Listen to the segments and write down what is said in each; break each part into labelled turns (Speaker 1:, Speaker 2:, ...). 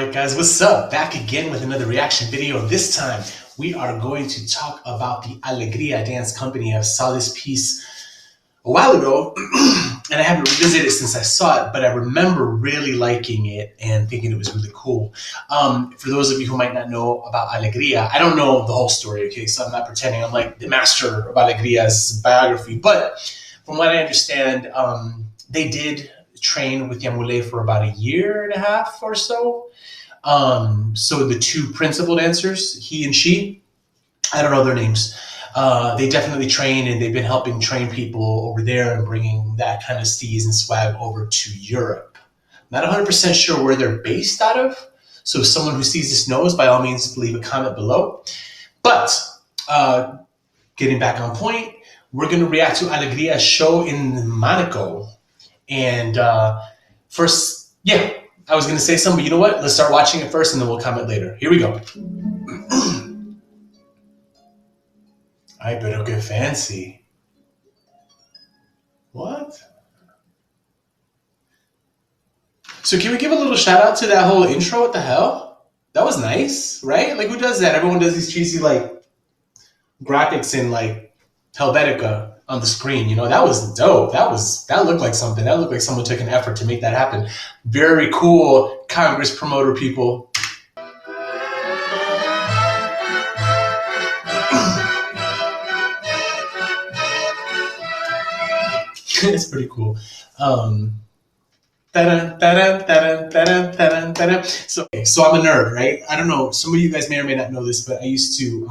Speaker 1: Alright guys, what's up? Back again with another reaction video. This time we are going to talk about the Alegria Dance Company. I saw this piece a while ago and I haven't revisited it since I saw it, but I remember really liking it and thinking it was really cool. For those of you who might not know about Alegria, I don't know the whole story, okay? So I'm not pretending I'm like the master of Alegria's biography, but from what I understand, they did train with Yamule for about a year and a half or so. So the two principal dancers, he and she, I don't know their names. They definitely train, and they've been helping train people over there and bringing that kind of steez and swag over to Europe. Not 100% sure where they're based out of. So if someone who sees this knows, by all means, leave a comment below. But getting back on point, we're going to react to Alegria's show in Monaco. And first, yeah, I was going to say something, but you know what? Let's start watching it first and then we'll comment later. Here we go. I better get fancy. What? So can we give a little shout out to that whole intro? What the hell? That was nice, right? Like, who does that? Everyone does these cheesy, like, graphics in, like, Helvetica on the screen, you know. That was dope. That looked like something. That looked like someone took an effort to make that happen. Very cool, Congress promoter people. It's pretty cool. So I'm a nerd, right? I don't know, some of you guys may or may not know this, but I used to,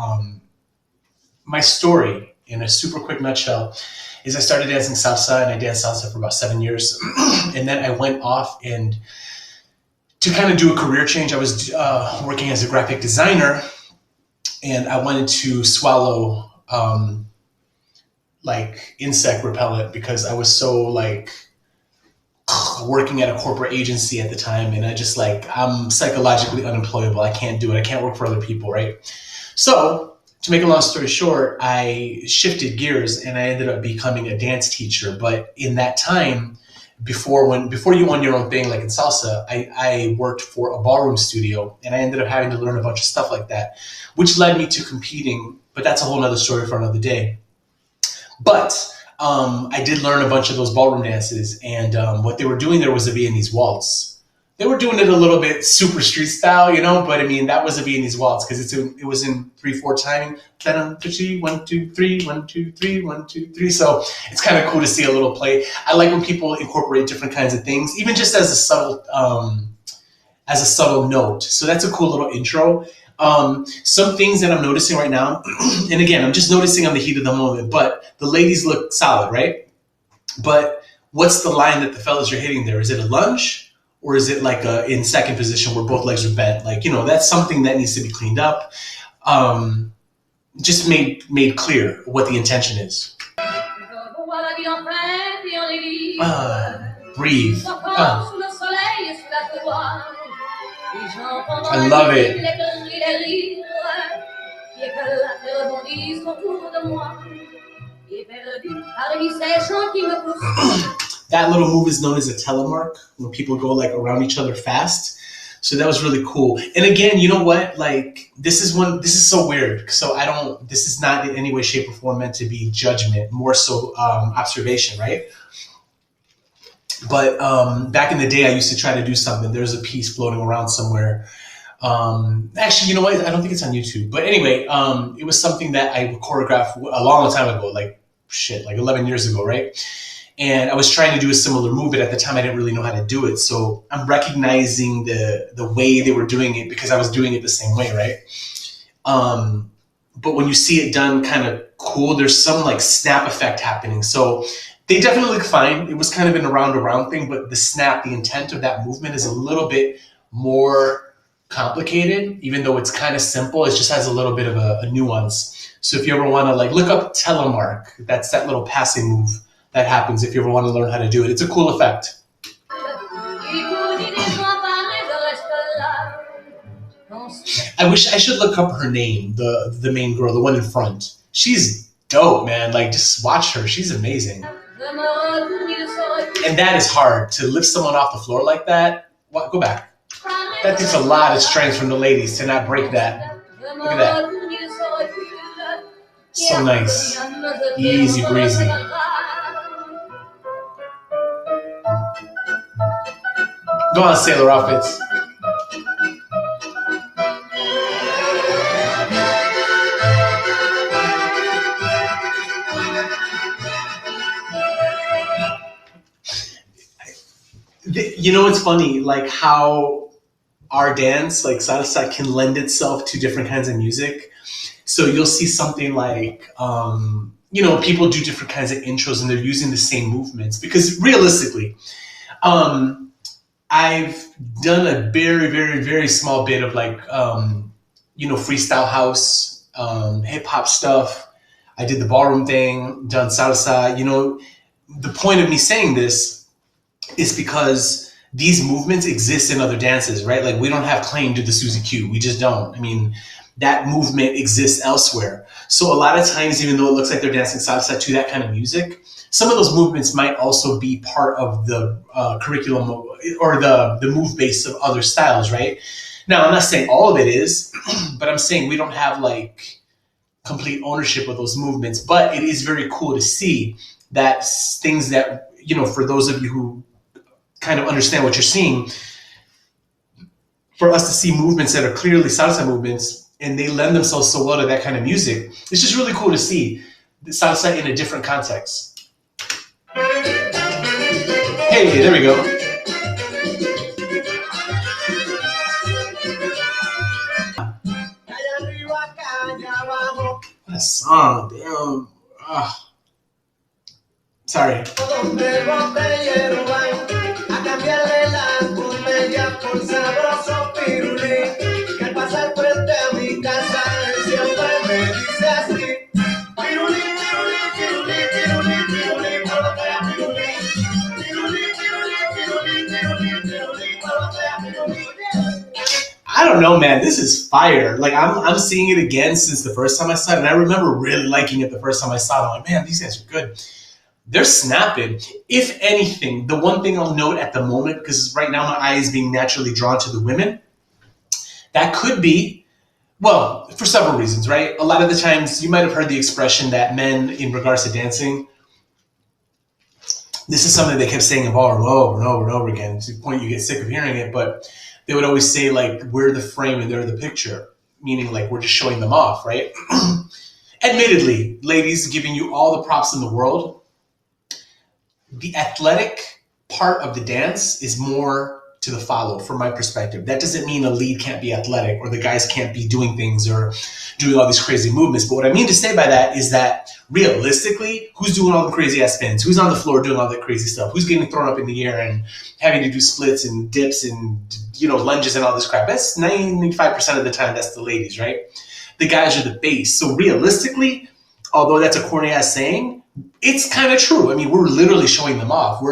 Speaker 1: my story in a super quick nutshell is I started dancing salsa, and I danced salsa for about 7 years. And then I went off, and to kind of do a career change, I was working as a graphic designer, and I wanted to swallow like insect repellent because I was so like working at a corporate agency at the time, and I just like, I'm psychologically unemployable. I can't do it. I can't work for other people, right? So to make a long story short, I shifted gears and I ended up becoming a dance teacher. But in that time, before you own your own thing, like in salsa, I worked for a ballroom studio, and I ended up having to learn a bunch of stuff like that, which led me to competing. But that's a whole nother story for another day. But I did learn a bunch of those ballroom dances, and what they were doing there was a Viennese waltz. They were doing it a little bit super street style, you know, but I mean, that was a Viennese waltz because it was in 3/4 timing. 1, 2, 3, 1, 2, 3, 1, 2, 3. So it's kind of cool to see a little play. I like when people incorporate different kinds of things, even just as a subtle note. So that's a cool little intro. Some things that I'm noticing right now, and again, I'm just noticing on the heat of the moment, but the ladies look solid, right? But what's the line that the fellas are hitting there? Is it a lunge? Or is it like in second position where both legs are bent? Like, you know, that's something that needs to be cleaned up. Just made clear what the intention is. Breathe. I love it. That little move is known as a telemark, when people go like around each other fast. So that was really cool. And again, you know what? Like, this is so weird. So this is not in any way, shape, or form meant to be judgment, more so observation, right? But back in the day, I used to try to do something. There's a piece floating around somewhere. Actually, you know what? I don't think it's on YouTube. But anyway, it was something that I choreographed a long time ago, like 11 years ago, right? And I was trying to do a similar move, but at the time I didn't really know how to do it. So I'm recognizing the way they were doing it because I was doing it the same way, right? But when you see it done kind of cool, there's some like snap effect happening. So they definitely look fine. It was kind of an around thing, but the snap, the intent of that movement is a little bit more complicated, even though it's kind of simple. It just has a little bit of a nuance. So if you ever want to like look up Telemark, that's that little passing move that happens if you ever want to learn how to do it. It's a cool effect. I wish I should look up her name, the main girl, the one in front. She's dope, man. Like, just watch her. She's amazing. And that is hard, to lift someone off the floor like that. What? Go back. That takes a lot of strength from the ladies to not break that. Look at that. So nice. Easy breezy. Go on, sailor outfits. You know what's funny? Like how our dance, like salsa, can lend itself to different kinds of music. So you'll see something like, people do different kinds of intros and they're using the same movements because realistically, um, I've done a very, very, very small bit of like, freestyle house, hip hop stuff. I did the ballroom thing, done salsa. The point of me saying this is because these movements exist in other dances, right? Like we don't have claim to the Susie Q. We just don't. I mean, that movement exists elsewhere. So a lot of times, even though it looks like they're dancing salsa to that kind of music, some of those movements might also be part of the curriculum or the move base of other styles, right? Now, I'm not saying all of it is, but I'm saying we don't have like complete ownership of those movements. But it is very cool to see that things that, for those of you who kind of understand what you're seeing, for us to see movements that are clearly salsa movements and they lend themselves so well to that kind of music, it's just really cool to see the salsa in a different context. Hey, there we go. What a song, damn. Sorry. I don't know, man. This is fire. Like I'm seeing it again since the first time I saw it, and I remember really liking it the first time I saw it. I'm like, man, these guys are good. They're snapping. If anything, the one thing I'll note at the moment, because right now my eye is being naturally drawn to the women, that could be, well, for several reasons, right? A lot of the times you might have heard the expression that men, in regards to dancing, this is something they kept saying in ballroom over and over and over again, to the point you get sick of hearing it, but they would always say, like, we're the frame and they're the picture, meaning like we're just showing them off, right? Admittedly, ladies, giving you all the props in the world, the athletic part of the dance is more to the follow from my perspective. That doesn't mean a lead can't be athletic or the guys can't be doing things or doing all these crazy movements. But what I mean to say by that is that realistically, who's doing all the crazy ass spins? Who's on the floor doing all that crazy stuff? Who's getting thrown up in the air and having to do splits and dips and, lunges and all this crap? That's 95% of the time, that's the ladies, right? The guys are the base. So realistically, although that's a corny ass saying, it's kind of true. I mean, we're literally showing them off.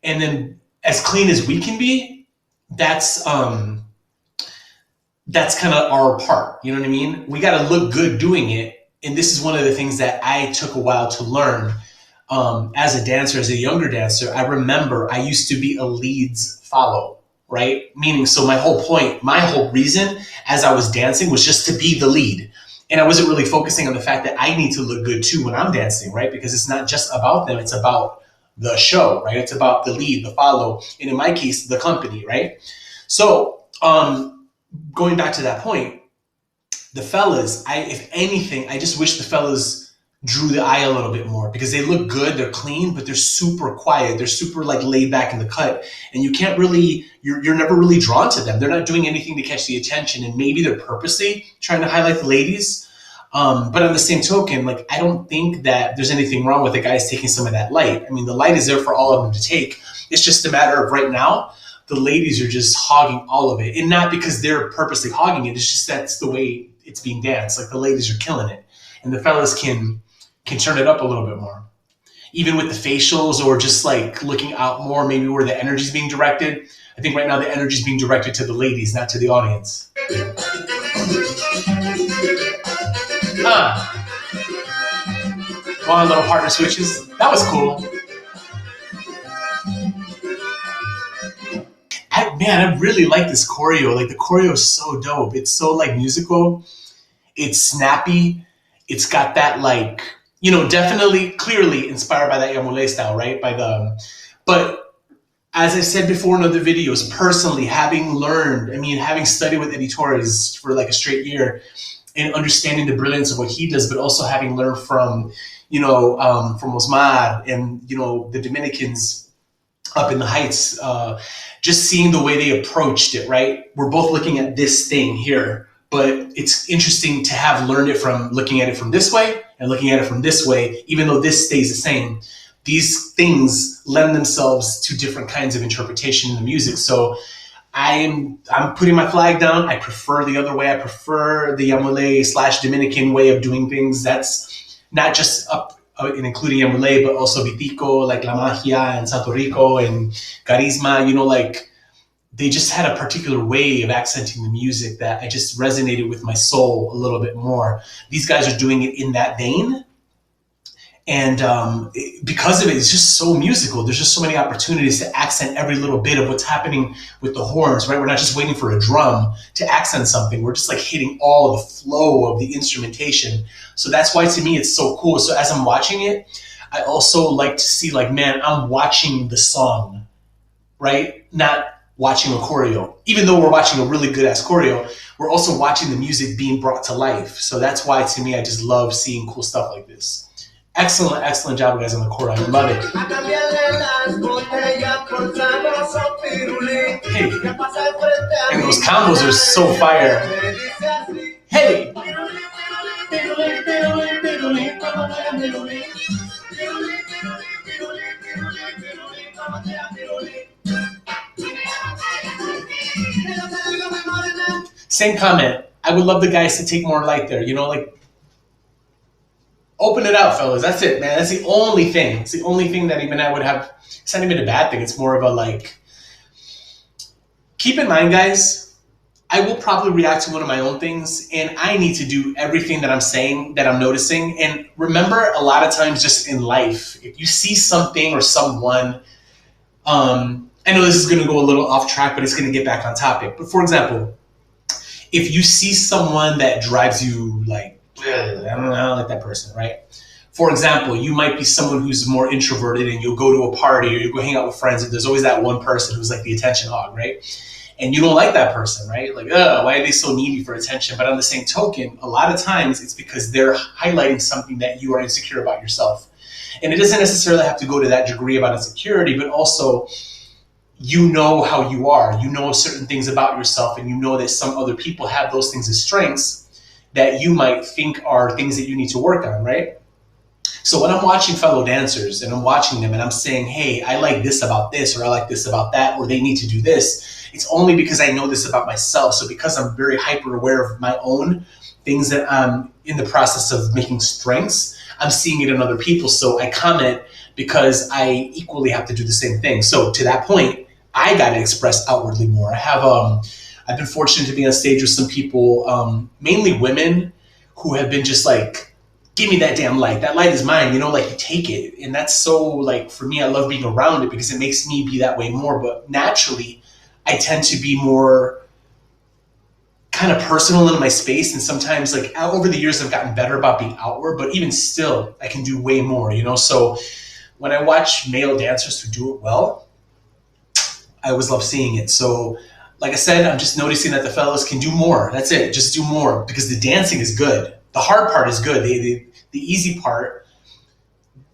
Speaker 1: And then as clean as we can be, that's kind of our part. You know what I mean? We got to look good doing it. And this is one of the things that I took a while to learn as a dancer, as a younger dancer. I remember I used to be a leads follow, right? Meaning, so my whole reason as I was dancing was just to be the lead. And I wasn't really focusing on the fact that I need to look good too when I'm dancing, right? Because it's not just about them, it's about the show, right? It's about the lead, the follow, and in my case, the company, right? So going back to that point, the fellas, if anything, I just wish the fellas drew the eye a little bit more because they look good, they're clean, but they're super quiet. They're super like laid back in the cut. And you can't really, you're never really drawn to them. They're not doing anything to catch the attention. And maybe they're purposely trying to highlight the ladies. But on the same token, like, I don't think that there's anything wrong with the guys taking some of that light. I mean, the light is there for all of them to take. It's just a matter of right now, the ladies are just hogging all of it. And not because they're purposely hogging it. It's just that's the way it's being danced. Like the ladies are killing it. And the fellas can turn it up a little bit more. Even with the facials or just like looking out more, maybe where the energy is being directed. I think right now the energy is being directed to the ladies, not to the audience. One little partner switches. That was cool. man, I really like this choreo. Like the choreo is so dope. It's so like musical. It's snappy. It's got that like, definitely clearly inspired by that Yamule style, right? But as I said before in other videos, personally, having studied with Eddie Torres for like a straight year and understanding the brilliance of what he does, but also having learned from Osmar and, the Dominicans up in the Heights, just seeing the way they approached it, right? We're both looking at this thing here, but it's interesting to have learned it from looking at it from this way and looking at it from this way, even though this stays the same. These things lend themselves to different kinds of interpretation in the music. So I'm putting my flag down. I prefer the other way. I prefer the Yamule / Dominican way of doing things. That's not just up and including Yamule, but also Vitico, like La Magia and Santo Rico and Carisma, like they just had a particular way of accenting the music that I just resonated with my soul a little bit more. These guys are doing it in that vein. And because of it, it's just so musical. There's just so many opportunities to accent every little bit of what's happening with the horns, right? We're not just waiting for a drum to accent something. We're just like hitting all the flow of the instrumentation. So that's why to me it's so cool. So as I'm watching it, I also like to see like, man, I'm watching the song, right? Not watching a choreo. Even though we're watching a really good ass choreo, we're also watching the music being brought to life. So that's why to me, I just love seeing cool stuff like this. Excellent, excellent job, guys, on the choreo. I love it. Hey, and those combos are so fire. Hey. Same comment. I would love the guys to take more light there. Like open it out, fellas. That's it, man. That's the only thing. It's the only thing that even I would have. It's not even a bad thing. It's more of a like. Keep in mind, guys, I will probably react to one of my own things, and I need to do everything that I'm saying, that I'm noticing. And remember, a lot of times just in life, if you see something or someone, I know this is going to go a little off track, but it's going to get back on topic. But for example, if you see someone that drives you like, I don't like that person, right? For example, you might be someone who's more introverted and you'll go to a party or you go hang out with friends and there's always that one person who's like the attention hog, right? And you don't like that person, right? Like, why are they so needy for attention? But on the same token, a lot of times it's because they're highlighting something that you are insecure about yourself. And it doesn't necessarily have to go to that degree about insecurity, but also you know how you are. You know certain things about yourself and you know that some other people have those things as strengths that you might think are things that you need to work on, right? So when I'm watching fellow dancers and I'm watching them and I'm saying, hey, I like this about this, or I like this about that, or they need to do this, it's only because I know this about myself. So because I'm very hyper aware of my own things that I'm in the process of making strengths, I'm seeing it in other people. So I comment because I equally have to do the same thing. So to that point, I got to express outwardly more. I've been fortunate to be on stage with some people, mainly women, who have been just like, give me that damn light. That light is mine, like you take it. And that's so like, for me, I love being around it because it makes me be that way more. But naturally, I tend to be more kind of personal in my space. And sometimes like over the years, I've gotten better about being outward, but even still, I can do way more, So when I watch male dancers who do it well, I always love seeing it. So like I said, I'm just noticing that the fellas can do more. That's it. Just do more because the dancing is good. The hard part is good. The easy part,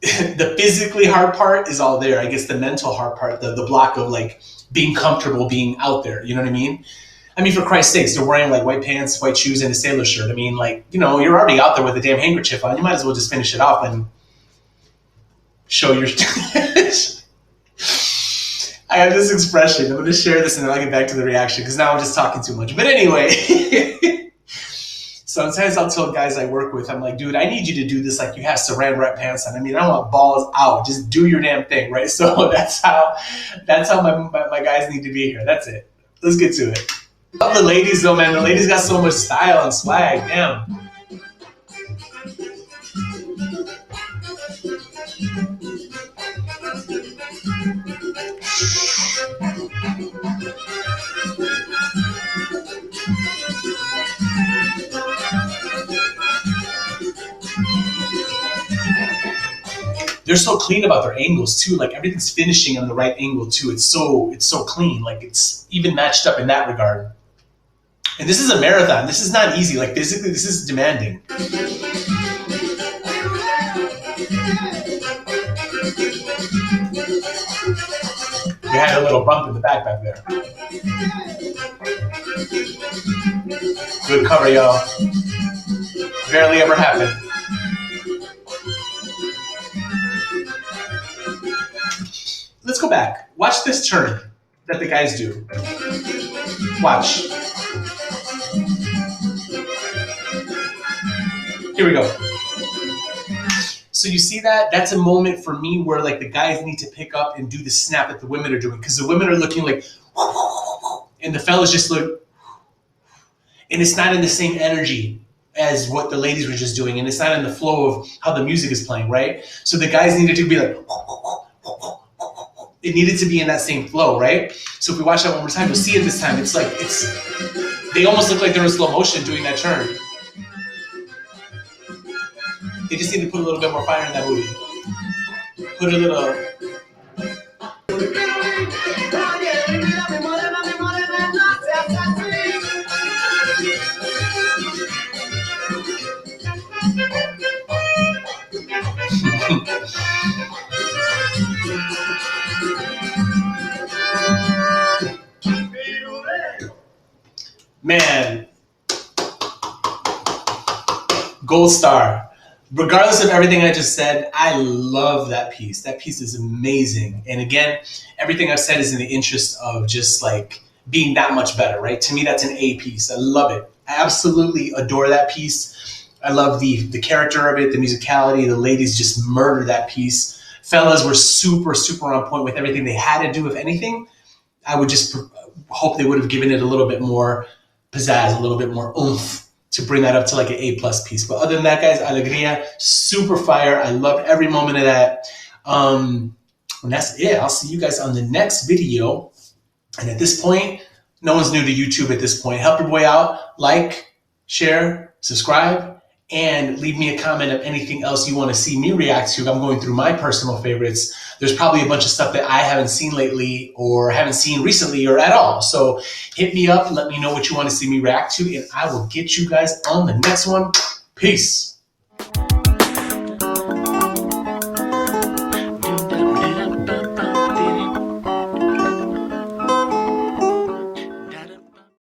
Speaker 1: the physically hard part is all there. I guess the mental hard part, the block of like being comfortable being out there. You know what I mean? I mean, for Christ's sakes, they're wearing like white pants, white shoes, and a sailor shirt. I mean, like, you're already out there with a damn handkerchief on. You might as well just finish it off and show your... I have this expression. I'm going to share this and then I'll get back to the reaction because now I'm just talking too much. But anyway, sometimes I'll tell guys I work with, I'm like, dude, I need you to do this like you have saran wrap pants on. I mean, I want balls out. Just do your damn thing, right? So that's how my guys need to be here. That's it. Let's get to it. I love the ladies though, man. The ladies got so much style and swag. Damn. they're so clean about their angles too. Like everything's finishing on the right angle too. It's so clean. Like it's even matched up in that regard. And this is a marathon. This is not easy. Like physically, this is demanding. We had a little bump in the back there. Good cover, y'all. Barely ever happened. Let's go back. Watch this turn that the guys do. Watch. Here we go. So you see that? That's a moment for me where like the guys need to pick up and do the snap that the women are doing, because the women are looking like, and the fellas just look, and it's not in the same energy as what the ladies were just doing, and it's not in the flow of how the music is playing, right? So the guys needed to be like, it needed to be in that same flow, right? So if we watch that one more time, you'll see it this time. It's like, they almost look like they're in slow motion doing that turn. They just need to put a little bit more fire in that booty. Put a little... Man, gold star. Regardless of everything I just said, I love that piece. That piece is amazing. And again, everything I've said is in the interest of just like being that much better, right? To me, that's an A piece. I love it. I absolutely adore that piece. I love the character of it, the musicality. The ladies just murdered that piece. Fellas were super, super on point with everything they had to do. If anything, I would just hope they would have given it a little bit more pizzazz, a little bit more oomph to bring that up to like an A+ piece. But other than that, guys, Alegria, super fire. I loved every moment of that. And that's it. I'll see you guys on the next video. And at this point, no one's new to YouTube at this point. Help your boy out. Like, share, subscribe, and leave me a comment of anything else you want to see me react to. I'm going through my personal favorites. There's probably a bunch of stuff that I haven't seen lately or haven't seen recently or at all. So hit me up and let me know what you want to see me react to, and I will get you guys on the next one. Peace.